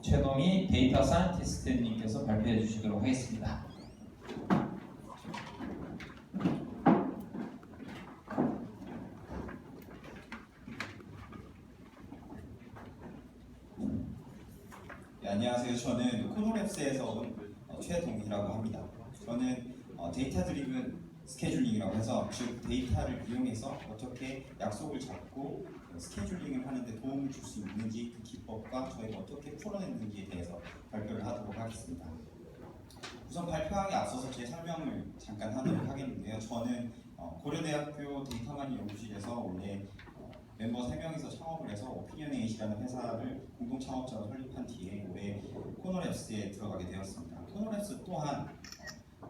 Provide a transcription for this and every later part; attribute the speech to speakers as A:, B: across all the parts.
A: 최동희 데이터 사이언티스트님께서 발표해 주시도록 하겠습니다.
B: 네, 안녕하세요. 저는 코노랩스에서 온 최동희라고 합니다. 저는 데이터 드리븐 스케줄링이라고 해서 즉 데이터를 이용해서 어떻게 약속을 잡고 스케줄링을 하는데 도움을 줄 수 있는지 그 기법과 저희가 어떻게 풀어냈는지에 대해서 발표를 하도록 하겠습니다. 우선 발표하기 앞서서 제 설명을 잠깐 하도록 하겠는데요. 저는 고려대학교 데이터 마이닝 연구실에서 원래 멤버 3명이서 창업을 해서 오피니언에잇이라는 회사를 공동 창업자로 설립한 뒤에 올해 코노랩스에 들어가게 되었습니다. 코노랩스 또한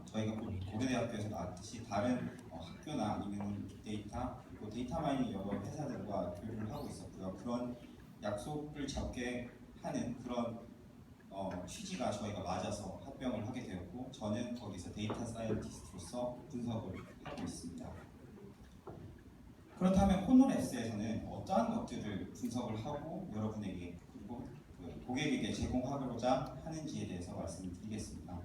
B: 저희가 고려대학교에서 나왔듯이 다른 학교나 아니면 빅데이터 그리고 데이터 마이닝 여러 회사들과 교류를 하고 있었고요. 그런 약속을 잡게 하는 그런 취지가 저희가 맞아서 합병을 하게 되었고 저는 거기서 데이터 사이언티스트로서 분석을 하고 있습니다. 그렇다면 코노랩스에서는 어떠한 것들을 분석을 하고 여러분에게 그리고 고객에게 제공하고자 하는지에 대해서 말씀드리겠습니다.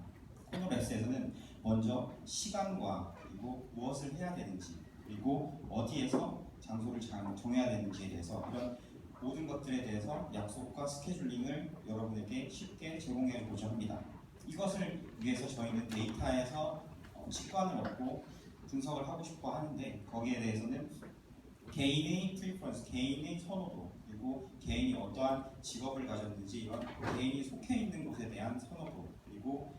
B: 코노랩스에서는 먼저 시간과 그리고 무엇을 해야 되는지 그리고 어디에서 장소를 정해야 되는지에 대해서 이런 모든 것들에 대해서 약속과 스케줄링을 여러분에게 쉽게 제공해 보자 합니다. 이것을 위해서 저희는 데이터에서 직관을 얻고 분석을 하고 싶어 하는데 거기에 대해서는 개인의 프리퍼런스, 개인의 선호도 그리고 개인이 어떠한 직업을 가졌는지 이런 개인이 속해 있는 곳에 대한 선호도 그리고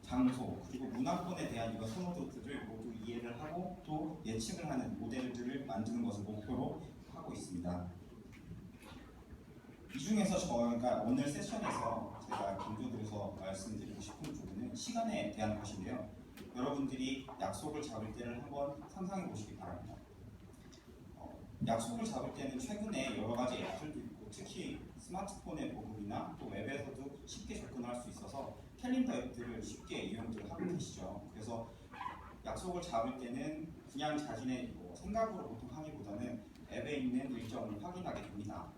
B: 장소 그리고 문화권에 대한 이런 선호도들을 모두 이해를 하고 또 예측을 하는 모델들을 만드는 것을 목표로 하고 있습니다. 이 중에서 저희가 오늘 세션에서 제가 강조드려서 말씀드리고 싶은 부분은 시간에 대한 것인데요. 여러분들이 약속을 잡을 때를 한번 상상해 보시기 바랍니다. 약속을 잡을 때는 최근에 여러 가지 앱들도 있고 특히 스마트폰의 보급이나 또 웹에서도 쉽게 접근할 수 있어서 캘린더 앱들을 쉽게 이용들 하고 계시죠. 그래서 약속을 잡을 때는 그냥 자신의 생각으로 보통 하기보다는 앱에 있는 일정을 확인하게 됩니다.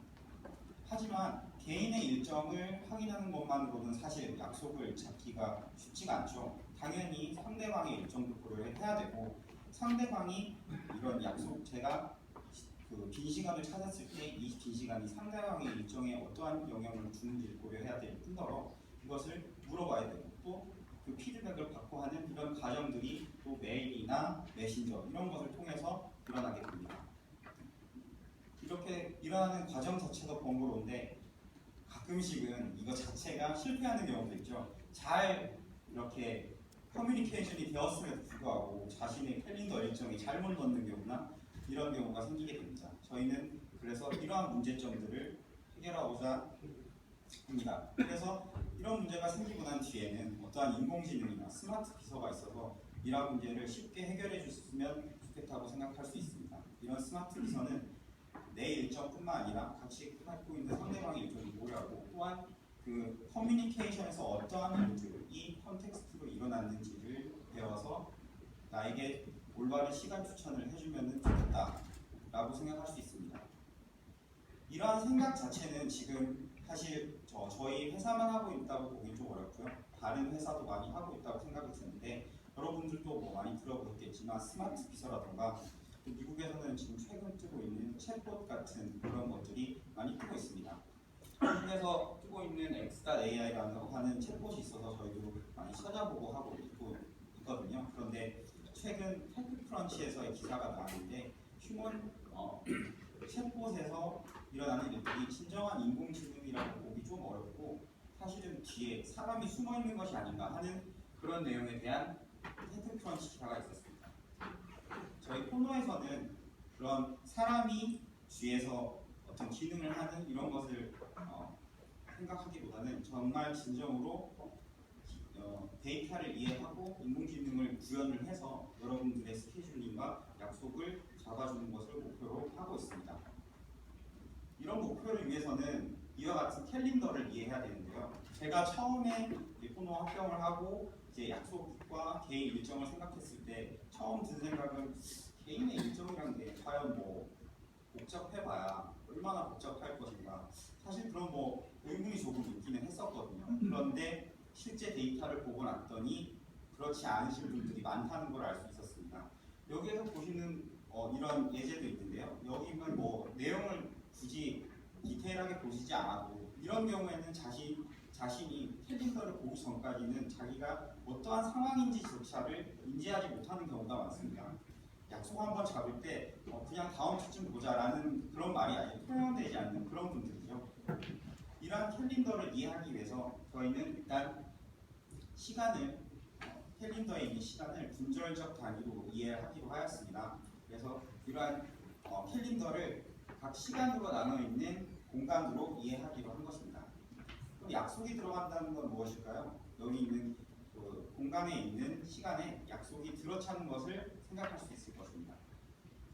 B: 하지만 개인의 일정을 확인하는 것만으로는 사실 약속을 잡기가 쉽지가 않죠. 당연히 상대방의 일정도 고려해야 되고 상대방이 이런 약속 제가 빈 시간을 찾았을 때 이 빈 시간이 상대방의 일정에 어떠한 영향을 주는지를 고려해야 될 뿐더러 이것을 물어봐야 되고 또 그 피드백을 받고 하는 이런 과정들이 또 메일이나 메신저 이런 것을 통해서 일어나게 됩니다. 이렇게 일어나는 과정 자체가 번거로운데 가끔씩은 이거 자체가 실패하는 경우도 있죠. 잘 이렇게 커뮤니케이션이 되었음에도 불구하고 자신의 캘린더 일정에 잘못 넣는 경우나 이런 경우가 생기게 됩니다. 저희는 그래서 이러한 문제점들을 해결하고자 합니다. 그래서 이런 문제가 생기고 난 뒤에는 어떠한 인공지능이나 스마트 비서가 있어서 이러한 문제를 쉽게 해결해 줬으면 좋겠다고 생각할 수 있습니다. 이런 스마트 비서는 내 일정뿐만 아니라 같이 갖고 있는 상대방의 일정을 고려하고 또한 그 커뮤니케이션에서 어떠한 일들이 컨텍스트로 일어났는지를 배워서 나에게 올바른 시간 추천을 해주면 좋겠다라고 생각할 수 있습니다. 이러한 생각 자체는 지금 사실 저희 회사만 하고 있다고 보기 좀 어렵고요. 다른 회사도 많이 하고 있다고 생각이 드는데 여러분들도 많이 들어보셨겠지만 스마트 비서라던가 또 미국에서는 지금 최근 뜨고 있는 챗봇 같은 그런 것들이 많이 뜨고 있습니다. 미국에서 뜨고 있는 X.AI라고 하는 챗봇이 있어서 저희도 많이 찾아보고 하고 있거든요. 그런데 최근 테크크런치에서의 기사가 나왔는데 휴먼 챗봇에서 일어나는 일들이 진정한 인공지능이라고 보기 좀 어렵고 사실은 뒤에 사람이 숨어 있는 것이 아닌가 하는 그런 내용에 대한 테크크런치 기사가 있었습니다. 저희 코너에서는 그런 사람이 뒤에서 어떤 기능을 하는 이런 것을 생각하기보다는 정말 진정으로 데이터를 이해하고 인공지능을 구현을 해서 여러분들의 스케줄링과 약속을 잡아주는 것을 목표로 하고 있습니다. 이런 목표를 위해서는 이와 같은 캘린더를 이해해야 되는데요. 제가 처음에 코너 합병을 하고 이제 약속과 개인 일정을 생각했을 때 처음 든 생각은 개인의 일정이란 게 과연 복잡해봐야 얼마나 복잡할 것인가. 사실 그런 의문이 조금 있기는 그런데 실제 데이터를 보고 났더니 그렇지 않으신 분들이 많다는 걸 알 수 있었습니다. 여기에서 보시는 이런 예제도 있는데요. 여기는 뭐 내용을 굳이 디테일하게 보시지 않아도 이런 경우에는 자신이 캘린더를 보기 전까지는 자기가 어떠한 상황인지조차를 인지하지 못하는 경우가 많습니다. 약속 한번 잡을 때 그냥 다음 주쯤 보자라는 그런 말이 아예 표현되지 않는 그런 분들이죠. 이러한 캘린더를 이해하기 위해서 저희는 일단 시간을 캘린더에 있는 시간을 분절적 단위로 이해하기로 하였습니다. 그래서 이러한 캘린더를 각 시간으로 나눠 있는 공간으로 이해하기로 한 것입니다. 그럼 약속이 들어간다는 건 무엇일까요? 여기 있는 그 공간에 있는 시간에 약속이 들어차는 것을 생각할 수 있을 것입니다.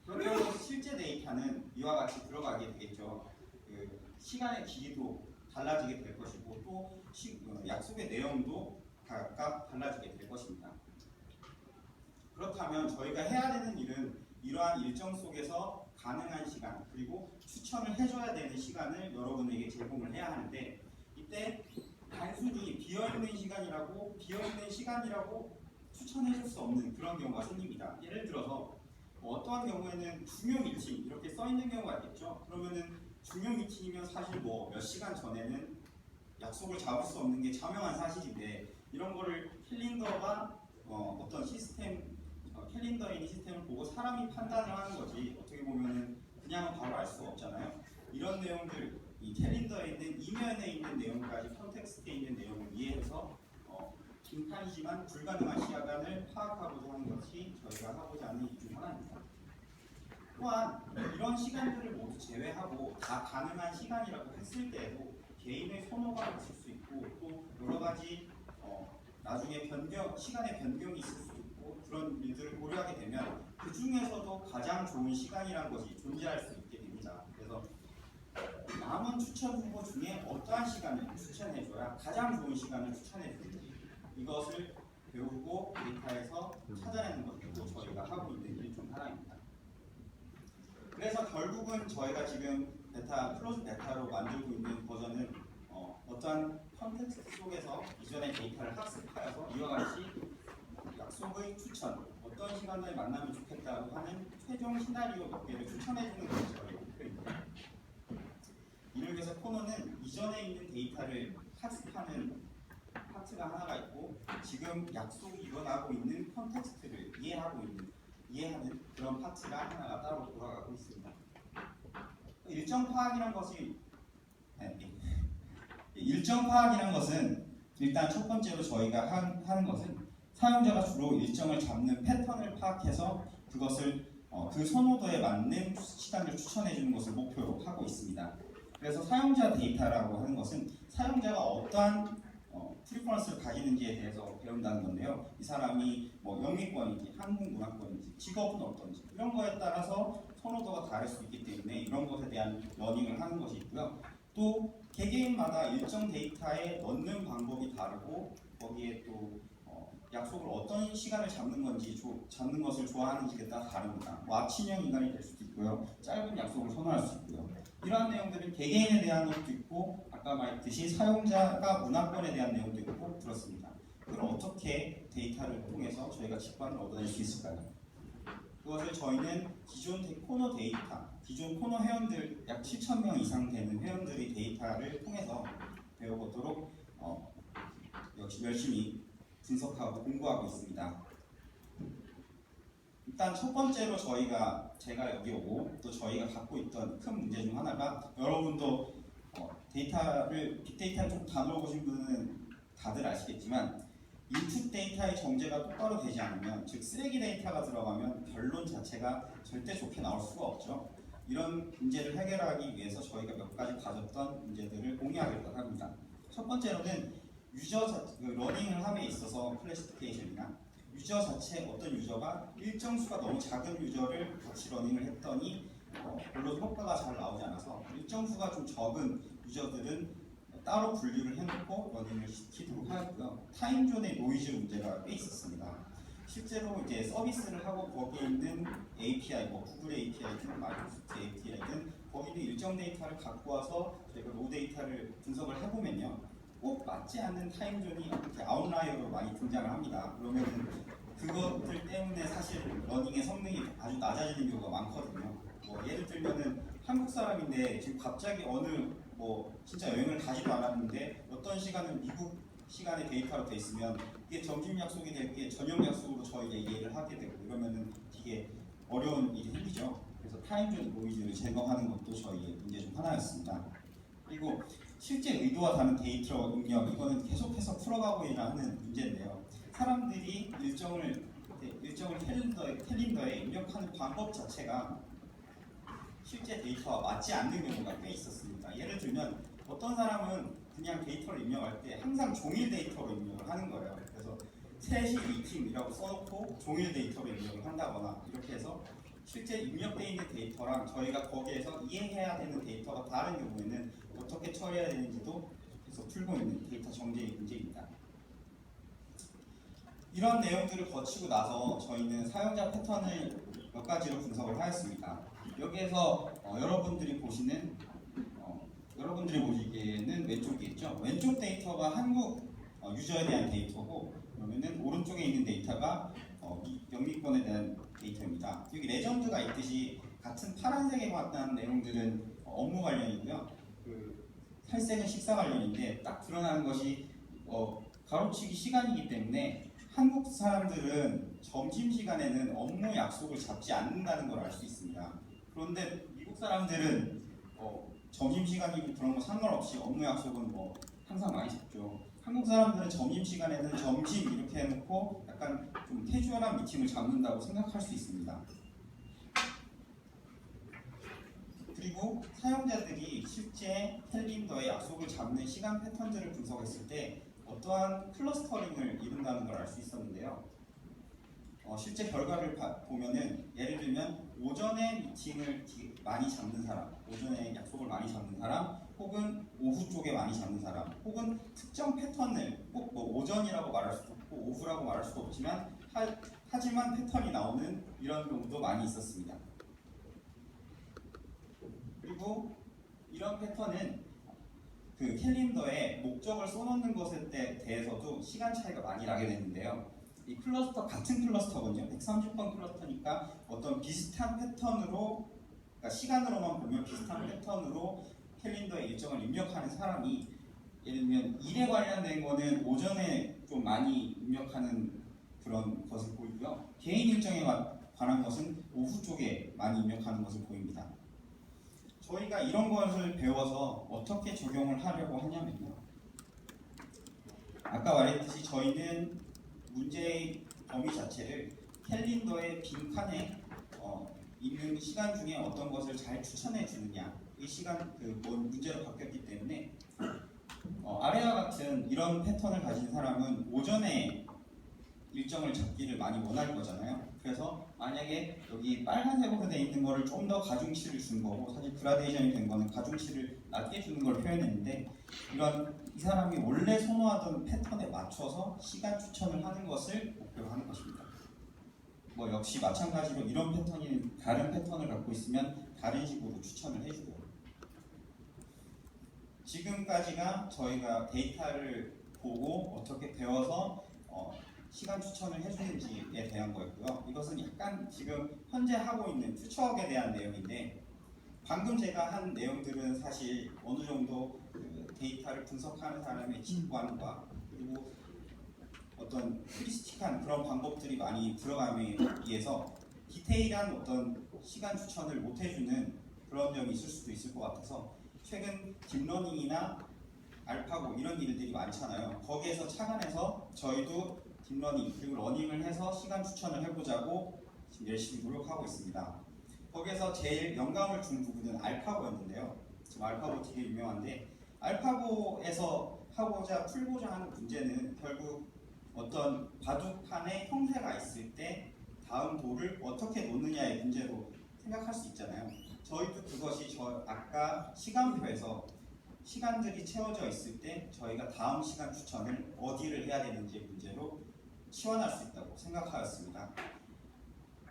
B: 그러면 실제 데이터는 이와 같이 들어가게 되겠죠. 그 시간의 길이도 달라지게 될 것이고 또 약속의 내용도 각각 달라지게 될 것입니다. 그렇다면 저희가 해야 되는 일은 이러한 일정 속에서 가능한 시간 그리고 추천을 해줘야 되는 시간을 여러분에게 제공을 해야 하는데 이때 단순히 비어있는 시간이라고 추천해줄 수 없는 그런 경우가 생깁니다. 예를 들어서 어떠한 경우에는 중요 미팅 이렇게 써있는 경우가 있겠죠. 그러면은 중요 미팅이면 사실 뭐 몇 시간 전에는 약속을 잡을 수 없는 게 자명한 사실인데 이런 거를 캘린더가 어떤 시스템 캘린더에 있는 시스템을 보고 사람이 판단을 하는 거지 어떻게 보면은 그냥 바로 알 수가 없잖아요. 이런 내용들 이 캘린더에 있는 이면에 있는 내용까지 컨텍스트에 있는 내용을 이해해서 빈칸이지만 불가능한 시간을 파악하고자 하는 것이 저희가 하고자 하는 이유 중 하나입니다. 또한 이런 시간들을 모두 제외하고 다 가능한 시간이라고 했을 때에도 개인의 선호가 있을 수 있고 또 여러 가지 나중에 시간의 변경이 있을 수 있고 그런 일들을 고려하게 되면 그 중에서도 가장 좋은 시간이라는 것이 존재할 수 있게 됩니다. 그래서 남은 추천 후보 중에 어떠한 시간을 추천해줘야 가장 좋은 시간을 추천해주는지 이것을 배우고 데이터에서 찾아내는 것도 저희가 하고 있는 일 중 하나입니다. 그래서 결국은 저희가 지금 클로즈 베타로 만들고 있는 버전은 어떠한 컨텍스트 속에서 이전의 데이터를 학습하여서 이와 같이 약속의 추천, 어떤 시간에 만나면 좋겠다고 하는 최종 시나리오 몇 개를 추천해주는 것이 저희의 목표입니다. 이를 위해서 코너는 이전에 있는 데이터를 학습하는 파트가 하나가 있고 지금 약속이 일어나고 있는 컨텍스트를 이해하는 그런 파트가 하나가 따로 돌아가고 있습니다. 일정 파악이란 것은 일단 첫 번째로 저희가 하는 것은 사용자가 주로 일정을 잡는 패턴을 파악해서 그것을 그 선호도에 맞는 시간을 추천해 주는 것을 목표로 하고 있습니다. 그래서 사용자 데이터라고 하는 것은 사용자가 어떠한 프리퍼런스를 가지는지에 대해서 배운다는 건데요. 이 사람이 뭐 영미권인지 한국 문화권인지 직업은 어떤지 이런 거에 따라서 선호도가 다를 수 있기 때문에 이런 것에 대한 러닝을 하는 것이 있고요. 또 개개인마다 일정 데이터에 넣는 방법이 다르고 거기에 또 약속을 어떤 시간을 잡는 것을 좋아하는지에 따라 다릅니다. 뭐 아침형 인간이 될 수도 있고요. 짧은 약속을 선호할 수 있고요. 이러한 내용들은 개개인에 대한 것도 있고 아까 말했듯이 사용자가 문화권에 대한 내용도 있고 그렇습니다. 그럼 어떻게 데이터를 통해서 저희가 직관을 얻어낼 수 있을까요? 그것을 저희는 기존 코너 회원들 약 7,000명 이상 되는 회원들의 데이터를 통해서 배워보도록 역시 열심히 분석하고 공부하고 있습니다. 일단 첫 번째로 제가 여기 오고 또 저희가 갖고 있던 큰 문제 중 하나가 여러분도 빅데이터를 좀 다뤄보신 분은 다들 아시겠지만 인풋 데이터의 정제가 똑바로 되지 않으면 즉 쓰레기 데이터가 들어가면 결론 자체가 절대 좋게 나올 수가 없죠. 이런 문제를 해결하기 위해서 저희가 몇 가지 가졌던 문제들을 공유하려고 합니다. 첫 번째로는 러닝을 함에 있어서 클래시피케이션이나 유저 자체 어떤 유저가 일정 수가 너무 작은 유저를 같이 러닝을 했더니 별로 효과가 잘 나오지 않아서 일정 수가 좀 적은 유저들은 따로 분류를 해놓고 러닝을 시키도록 하였고요. 타임존의 노이즈 문제가 꽤 있었습니다. 실제로 이제 서비스를 하고 거기에 있는 API, 뭐 구글 API든 마이크로소프트 API든 거기는 일정 데이터를 갖고 와서 저희가 로 데이터를 분석을 해보면요. 꼭 맞지 않는 타임존이 이렇게 아웃라이어로 많이 등장을 합니다. 그러면 그것들 때문에 사실 러닝의 성능이 아주 낮아지는 경우가 많거든요. 뭐 예를 들면은 한국 사람인데 지금 갑자기 어느 뭐 진짜 여행을 가지도 않았는데 어떤 시간은 미국 시간의 데이터로 돼 있으면 이게 점심 약속이 될 게 저녁 약속으로 저희가 이해를 하게 되고 이러면은 되게 어려운 일이 생기죠. 그래서 타임존 노이즈를 제거하는 것도 저희의 문제 중 하나였습니다. 그리고 실제 의도와 다른 데이터 입력 이거는 계속해서 풀어가고 있는 문제인데요. 사람들이 일정을 캘린더에 입력하는 방법 자체가 실제 데이터와 맞지 않는 경우가 꽤 있었습니다. 예를 들면 어떤 사람은 그냥 데이터를 입력할 때 항상 종일 데이터로 입력을 하는 거예요. 그래서 3시 미팅이라고 써놓고 종일 데이터로 입력을 한다거나 이렇게 해서 실제 입력되어 있는 데이터랑 저희가 거기에서 이해해야 되는 데이터가 다른 경우에는 어떻게 처리해야 되는지도 계속 풀고 있는 데이터 정제의 문제입니다. 이런 내용들을 거치고 나서 저희는 사용자 패턴을 몇 가지로 분석을 하였습니다. 여기에서 여러분들이 보시기에는 왼쪽에 있죠. 왼쪽 데이터가 한국 유저에 대한 데이터고 그러면은 오른쪽에 있는 데이터가 영미권에 대한 데이터입니다. 여기 레전드가 있듯이 같은 파란색에 관한 내용들은 업무 관련이고요. 그 살색은 식사 관련인데 딱 드러나는 것이 가로치기 시간이기 때문에 한국 사람들은 점심시간에는 업무 약속을 잡지 않는다는 걸 알 수 있습니다. 그런데 미국 사람들은 점심시간이고 그런 거 상관없이 업무 약속은 뭐 항상 많이 잡죠. 한국 사람들은 점심시간에는 점심 이렇게 해놓고 약간 좀 캐주얼한 미팅을 잡는다고 생각할 수 있습니다. 그리고 사용자들이 실제 캘린더에 약속을 잡는 시간 패턴들을 분석했을 때 어떠한 클러스터링을 이룬다는 걸 알 수 있었는데요. 실제 결과를 보면은 예를 들면 오전에 미팅을 많이 잡는 사람, 오전에 약속을 많이 잡는 사람, 혹은 오후 쪽에 많이 잡는 사람, 혹은 특정 패턴을 꼭 뭐 오전이라고 말할 수도 없고 오후라고 말할 수도 없지만 하지만 패턴이 나오는 이런 경우도 많이 있었습니다. 그리고 이런 패턴은 그 캘린더에 목적을 써놓는 것에 대해서도 시간 차이가 많이 나게 되는데요. 이 클러스터 같은 클러스터거든요. 130번 클러스터니까 어떤 비슷한 패턴으로 그러니까 시간으로만 보면 비슷한 패턴으로 캘린더에 일정을 입력하는 사람이 예를 들면 일에 관련된 거는 오전에 좀 많이 입력하는 그런 것을 보이고요. 개인 일정에 관한 것은 오후 쪽에 많이 입력하는 것을 보입니다. 저희가 이런 것을 배워서 어떻게 적용을 하려고 하냐면요. 아까 말했듯이 저희는 문제의 범위 자체를 캘린더의 빈칸에 있는 시간 중에 어떤 것을 잘 추천해 주느냐 이 시간 문제로 바뀌었기 때문에 아래와 같은 이런 패턴을 가진 사람은 오전에 일정을 잡기를 많이 원할 거잖아요. 그래서 만약에 여기 빨간색으로 되어 있는 거를 좀 더 가중치를 준 거고 사실 그라데이션이 된 거는 가중치를 낮게 주는 걸 표현했는데 이 사람이 원래 선호하던 패턴에 맞춰서 시간 추천을 하는 것을 목표로 하는 것입니다. 뭐 역시 마찬가지로 이런 패턴이 다른 패턴을 갖고 있으면 다른 식으로 추천을 해주고요. 지금까지가 저희가 데이터를 보고 어떻게 배워서 시간 추천을 해주는지에 대한 거였고요. 이것은 약간 지금 현재 하고 있는 퓨처웍에 대한 내용인데 방금 제가 한 내용들은 사실 어느 정도 그 데이터를 분석하는 사람의 직관과 그리고 어떤 휴리스틱한 그런 방법들이 많이 들어감에 비해서 디테일한 어떤 시간 추천을 못 해주는 그런 점이 있을 수도 있을 것 같아서 최근 딥러닝이나 알파고 이런 일들이 많잖아요. 거기에서 착안해서 저희도 딥러닝 그리고 러닝을 해서 시간 추천을 해보자고 지금 열심히 노력하고 있습니다. 거기에서 제일 영감을 준 부분은 알파고였는데요. 지금 알파고 되게 유명한데 알파고에서 풀고자 하는 문제는 결국 어떤 바둑판에 형태가 있을 때 다음 돌을 어떻게 놓느냐의 문제로 생각할 수 있잖아요. 저희도 그것이 아까 시간표에서 시간들이 채워져 있을 때 저희가 다음 시간 추천을 어디를 해야 되는지 문제로 치환할 수 있다고 생각하였습니다.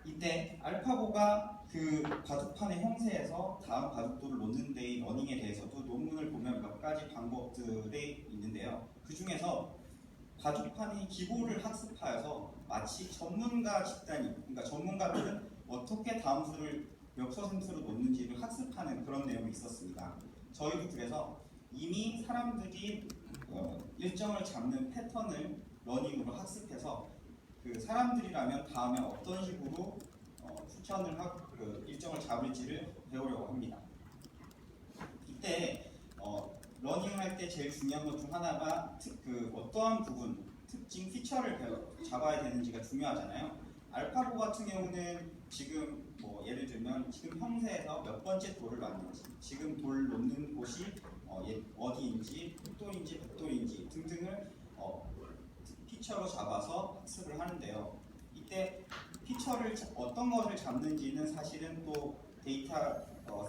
B: 이때 알파고가 그 바둑판의 형태에서 다음 바둑돌을 놓는 데의 러닝에 대해서도 논문을 보면 몇 가지 방법들이 있는데요. 그 중에서 바둑판의 기보를 학습하여서 마치 전문가 집단이, 그러니까 전문가들은 어떻게 다음 수를 몇 퍼센트로 놓는지를 학습하는 그런 내용이 있었습니다. 저희도 그래서 이미 사람들이 일정을 잡는 패턴을 러닝으로 학습해서 그 사람들이라면 다음에 어떤 식으로 추천을 하고 그 일정을 잡을지를 배우려고 합니다. 이때 러닝을 할 때 제일 중요한 것 중 하나가 어떠한 부분, 특징, 피처를 잡아야 되는지가 중요하잖아요. 알파고 같은 경우는 지금 예를 들면 지금 형태에서 몇 번째 돌을 놨는지, 지금 돌 놓는 곳이 어디인지, 흑돌인지 백돌인지 등등을 피처로 잡아서 학습을 하는데요. 이때 피처를 어떤 것을 잡는지는 사실은 또 데이터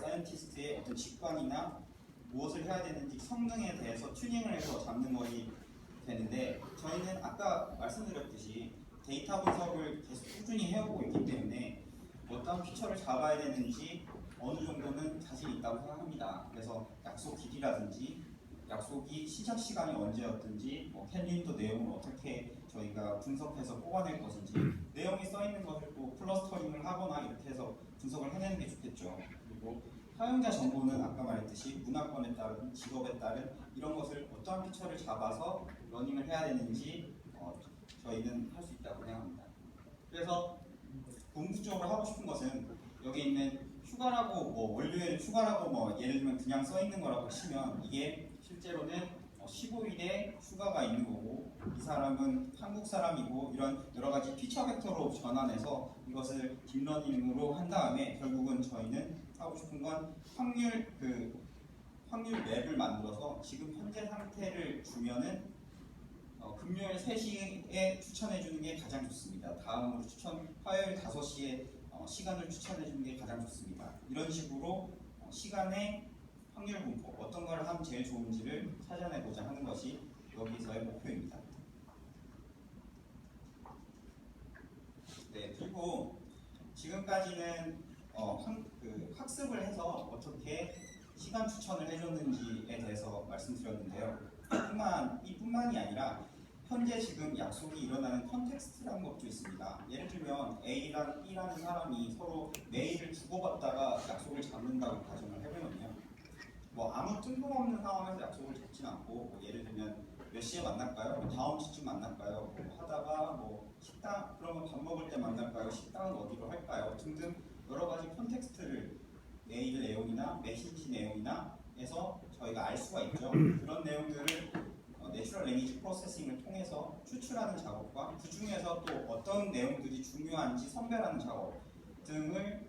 B: 사이언티스트의 어떤 직관이나 무엇을 해야 되는지 성능에 대해서 튜닝을 해서 잡는 것이 되는데, 저희는 아까 말씀드렸듯이 데이터 분석을 계속 꾸준히 해오고 있기 때문에 어떤 피처를 잡아야 되는지 어느 정도는 자신 있다고 생각합니다. 그래서 약속 길이라든지 약속이 시작 시간이 언제였든지 캘린더 내용을 어떻게 저희가 분석해서 뽑아낼 것인지 내용이 써 있는 것을 또 클러스터링을 하거나 이렇게 해서 분석을 해내는 게 좋겠죠. 그리고 사용자 정보는 아까 말했듯이 문화권에 따른 직업에 따른 이런 것을 어떠한 피처를 잡아서 러닝을 해야 되는지 저희는 할 수 있다고 생각합니다. 그래서 궁극적으로 하고 싶은 것은 여기 있는 휴가라고 월요일 휴가라고 예를 들면 그냥 써 있는 거라고 치면 이게 실제로는 15일에 휴가가 있는 거고 이 사람은 한국 사람이고 이런 여러 가지 피처 벡터로 전환해서 이것을 딥러닝으로 한 다음에 결국은 저희는 하고 싶은 건 확률 맵을 만들어서 지금 현재 상태를 주면은 금요일 3시에 추천해 주는 게 가장 좋습니다. 다음으로 화요일 5시에 시간을 추천해 주는 게 가장 좋습니다. 이런 식으로 시간의 확률 분포, 어떤 걸 하면 제일 좋은지를 찾아내고자 하는 것이 여기서의 목표입니다. 네, 그리고 지금까지는 학습을 해서 어떻게 시간 추천을 해줬는지에 대해서 말씀드렸는데요. 이뿐만이 아니라 현재 지금 약속이 일어나는 컨텍스트라는 것도 있습니다. 예를 들면 A랑 B라는 사람이 서로 메일을 주고받다가 약속을 잡는다고 가정을 해보면요. 아무 뜬금없는 상황에서 약속을 잡진 않고 예를 들면 몇 시에 만날까요? 다음 주쯤 만날까요? 하다가 식당 그러면 밥 먹을 때 만날까요? 식당은 어디로 할까요? 등등 여러 가지 컨텍스트를 메일 내용이나 메시지 내용이나 해서 저희가 알 수가 있죠. 그런 내용들을 내추럴 랭귀지 프로세싱을 통해서 추출하는 작업과 그 중에서 또 어떤 내용들이 중요한지 선별하는 작업 등을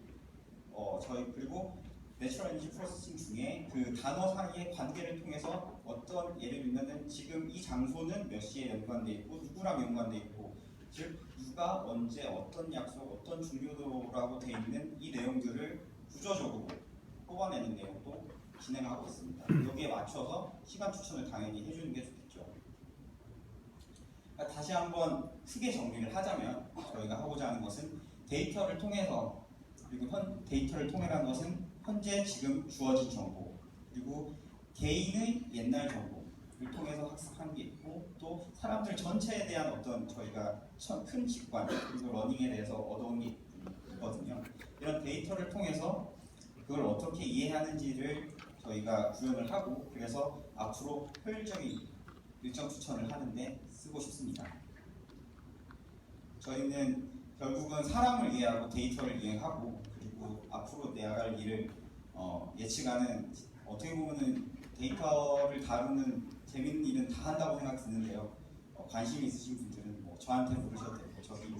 B: 그리고 내추럴 랭귀지 프로세싱 중에 그 단어 사이의 관계를 통해서 어떤 예를 들면은 지금 이 장소는 몇 시에 연관돼 있고 누구랑 연관돼 있고 즉 누가 언제 어떤 약속 어떤 중요도라고 돼 있는 이 내용들을 구조적으로 뽑아내는 내용도 진행하고 있습니다. 여기에 맞춰서 시간 추천을 당연히 해주는 게 좋겠죠. 다시 한번 크게 정리를 하자면 저희가 하고자 하는 것은 데이터를 통해서 그리고 데이터를 통해라는 것은 현재 지금 주어진 정보 그리고 개인의 옛날 정보를 통해서 학습하는 게 있고 또 사람들 전체에 대한 어떤 저희가 큰 직관 그리고 러닝에 대해서 얻어온 게 있거든요. 이런 데이터를 통해서 그걸 어떻게 이해하는지를 저희가 구현을 하고 그래서 앞으로 효율적인 일정 추천을 하는데 쓰고 싶습니다. 저희는 결국은 사람을 이해하고 데이터를 이해하고 그리고 앞으로 나아갈 일을 예측하는 어떻게 보면은 데이터를 다루는 재밌는 일은 다 한다고 생각 드는데요. 관심 있으신 분들은 저한테 물으셔도 되고 저기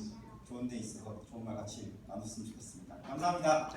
B: 좋은 데 있어서 좋은 말 같이 나눴으면 좋겠습니다. 감사합니다.